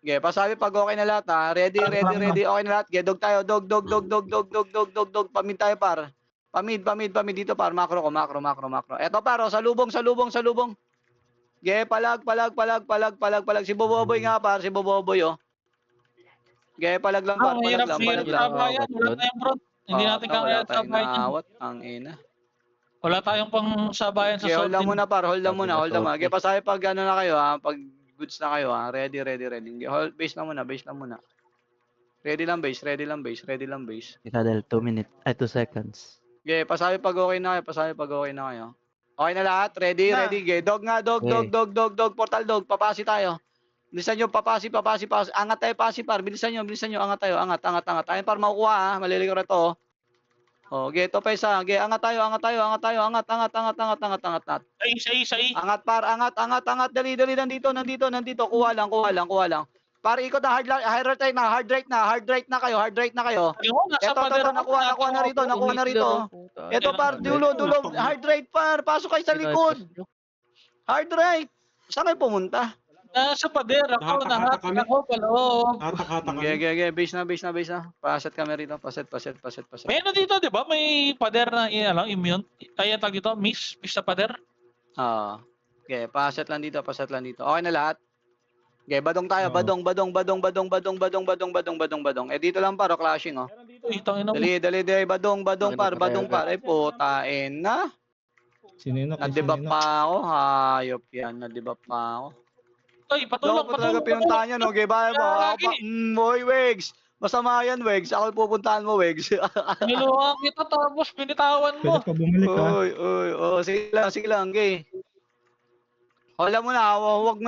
Ge, pasabi pag okay na lahat ha. Ready. Okay na lahat. Ge, dog tayo. Dog. Pamid tayo par. Pamid dito par. Macro. Eto par, sa lubong. Ge, palag. Si Boboboy nga par. Oh. Ge, palag lang par. Hirap Palag lang. sabayan. Wala tayong front. Hindi natin kaya sabayan. naawat. Ang ina. Wala tayong pang sabayan sa Ge, hold lang sortie. muna par. Hold lang muna. Ge, pasabi pag ano na kayo ha. Pag goods na kayo ha. Ready. Ge, hold. Base lang muna. Ready lang base. Ikadal 2 minutes. Ay 2 seconds. Ge, pasabi pag okay na kayo. Okay na lahat? Ready? Ge, dog nga, dog. Portal dog, papasi tayo. Bilisan nyo, papasi. Angat tayo, pasi par. Bilisan nyo, angat tayo. Ayun par, makukuha ha. Malilig ko rito. Oh, ge, to pa isa. Ge, angat tayo. Angat. Say. Angat par, angat. Dali, nandito. Kuha lang. Par, ikot na, hard right na kayo. Eto, nakuha na rito. Ito par, dulo, hard right par, pasok kayo sa likod. Hard right. Saan kayo pumunta? Nasa pader. Ako, Nakakata kami. ako paloob. Hatak-hatak kami. Ge, base na. Paset kami rito, paset. May ano dito, di ba? May pader na immune. Kaya tag ito, miss sa pader. Ge, paset lang dito. Okay na lahat? Ge, badong tayo, Oo. badong. Dito lang par, clashing oh. Itang ina mo. Dali, badong par. Ay, putain na. Sinino kay Nadibap sinino. pa ako. Hayop yan. Nadibap pa ako. Ay, Loko patulong, po talaga patulong, pinuntahan nyo, no? Gaya mo. Ako Lagi. pa. Boy, Wegs. Masama yan, Wegs. Ako pupuntahan mo, Wegs. Niluha kita tapos binitawan mo. Pwede pa bumalik ha. Oy. Sige lang, gay. Wala mo na, wag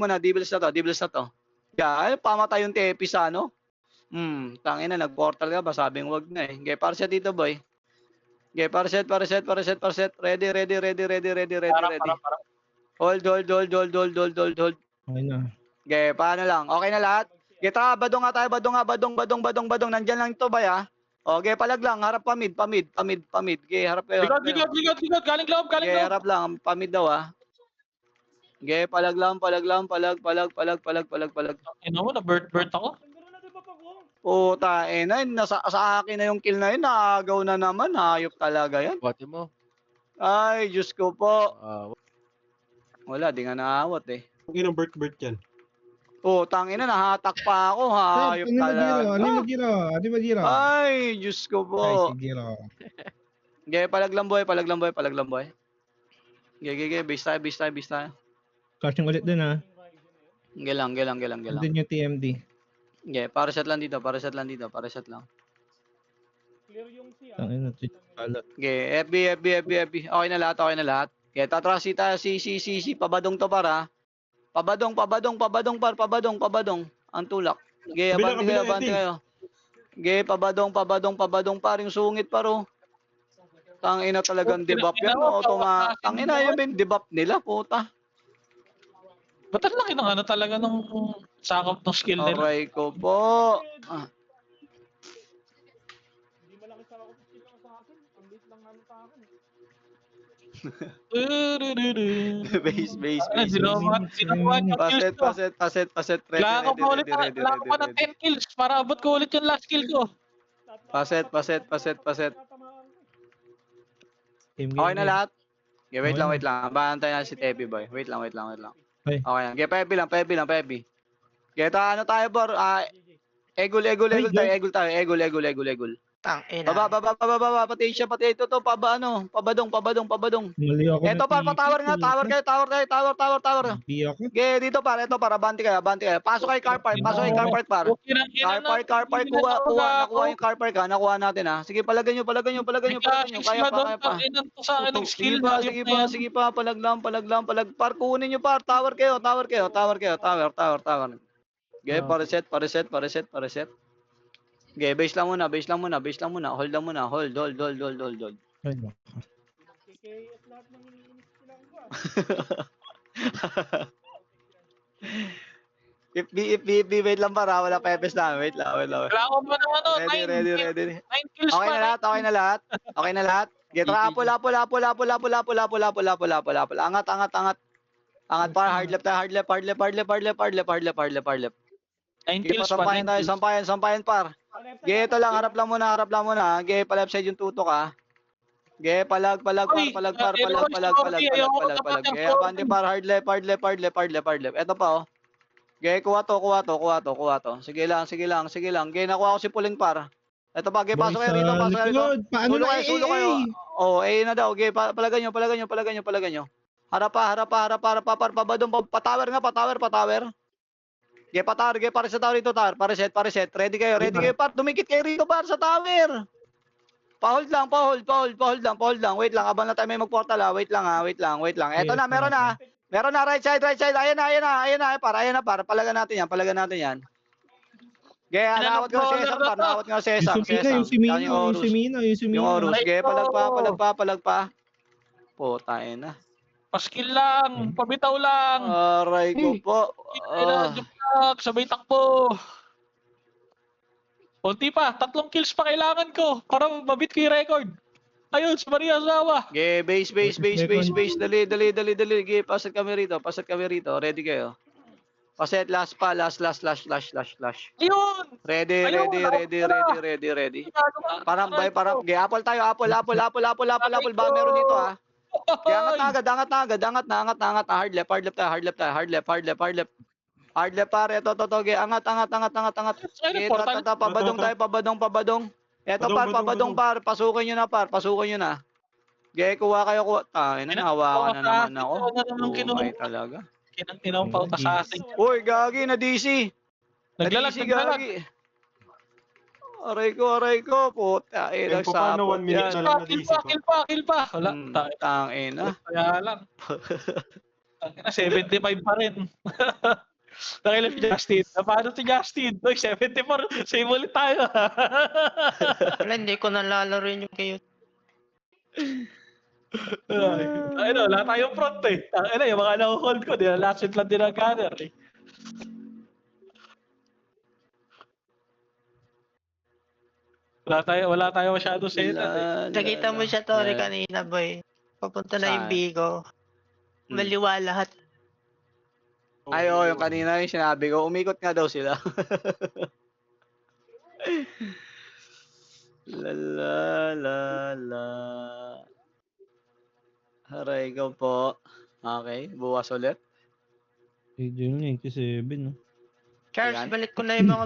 mo na. Dibbles na to. Ay, pamatay yung Tepi sa ano? Tangin na, nag-portal ka ba? Sabing wag na eh. Gay, para siya dito, boy. Gay, para set. Ready. Para. Hold. Okay na. Okay, paano lang? Okay na lahat? Okay, tara, badong nga tayo, badong. Nandyan lang ito ba ya? Okay, palag lang, harap pamid. Okay, harap kayo. Ligod, galing loob. Okay, harap lang, pamid daw Okay, palag. Ino mo, na-burnt ako. Puta, sa akin na yung kill na yun, naagaw na naman, hayop talaga yan. Bote mo. Ay, Diyos ko po. Ah, Wala, di nga naawat eh. Ang inang Bert yan. Tangina, nahatak pa ako, hayop talaga. Ano magiro? Ay, Diyos ko Ay, po. sige raw. Okay, palag lang boy. Okay, base tayo. Catching ulit dun ha. Gelang. Andun yung TMD. Okay, para shot lang. Tangina, alat. Okay, FB. Okay na lahat. Okay, tatrasi tayo. Si. Pabadong to para. Pabadong. Ang tulak. Okay, Kabila, abante Eddie. kayo. Okay, pabadong par. Yung sungit paro. Tangina talagang debuff yan. Tangina yun, debuff nila, puta. Ba't ang laki ng ano talaga ng sakop ng skill nila? Aray ko po. Base. Sinakuha niya kills ko. Paset. Kailangan ko pa ulit, kailangan ko pa ng 10 kills para abot ko ulit yung last kill ko. Paset. Game, Okay na game. lahat? Okay, wait Okay lang. Baantay na si Tepi boy. Wait lang. Ay. Okay, okay, Pepe lang. Okay, ano tayo, bor? Egul tayo. Tangina. Baba, pati siya, pati ito, pabadong. Mali ako. Eto, par, tower nga, tower. Di ako. Okay, dito, par, abante kayo. Pasok kay car park, par. Car park, nakuha yung car park, nakuha natin, ha. Sige, palagyan nyo. Kaya pa. Sa akin ng skill. Sige pa, palag lang. Par, kunin nyo, par, tower kayo. Tower. Okay, pareset. Okay, base lang muna. Hold lang muna. Hold. Ay, baka. If wait lang para, wala pa FS namin. Wait lang. Kailangan ko pa ng ano, Ready. 9 kills Okay na lahat. Get apple. Angat. Angat para hard left. 9 Sige, kills pa. sampayan par. Ge, ito lang, harap lang muna. Ge, pa left side yung tutok ha. Ge, palag par. Ge, abante par, hard left. Ito pa oh. Ge, kuha to. Sige lang. Ge, nakuha ko si Puling par. Ito pa, ge, pasok kayo rito. Likod. Paano na Sulo kayo. Oh, na daw. Ge, palagan nyo. Harap pa, par, pabadong, patower. Ge, para sa tower rito, para set. Ready kayo, par. Dumikit kayo rito, par, sa tower. Pa-hold lang. Wait lang, abang na tayo may mag-portal ha. Wait lang. Eto na, meron na. Right side. Ayan na, par. Palagan natin yan. Ge, nawat nga si Esang, Yung Sumino. Yung Horus. Ge, palag pa. Puta, na. Paskill lang, pabitaw lang. Aray ko po. Sabay takbo. Kunti pa, 3 kills pa kailangan ko para mabit ko yung record. Ayun, si Maria Zawa. Ge, base. Dali. Ge, pasat kami rito. Ready kayo. Paset, last. Ayun! Ready. Parang, ge, apple tayo. Apple. Ba, meron dito ha. Ge, angat na agad. Hard left. Hard left pare, to, ge, angat. Ge, pabadong tayo, pabadong. Eto par, pabadong par, pasukin nyo na. Gaya, kuha kayo, kuha. Tangin na, nahawakan na naman ako. Ikaw na naman kinuha. Umay talaga. Kinampaw ta sa atin. Uy, gagi, na DC. Naglalag. Gagi. Aray ko, puta. Eh, Ilang paano sapot 1 minute yan. na lang na DC pa? Kill pa. Wala. Tangin na. Kaya lang. Tangina, 75 pa rin. Nakailan si Justin. Paano si Justin? Uy, 74. Save ulit tayo. Wala, hindi ko nalalaro yung kayo. Ayun, wala tayong front eh. Ayun, yung mga nakuhold ko, last hit lang din ang gunner eh. Wala tayo masyado setup eh. Nakita mo siya, Tori, kanina, boy. Papunta na yung Saan? Bigo. Maliwa lahat. Ay, oo, yung kanina yung sinabi ko, umikot nga daw sila. La. Aray ko po. Okay, buwas ulit. Eh, 97, no? Charles, Ayan. balik ko na yung mga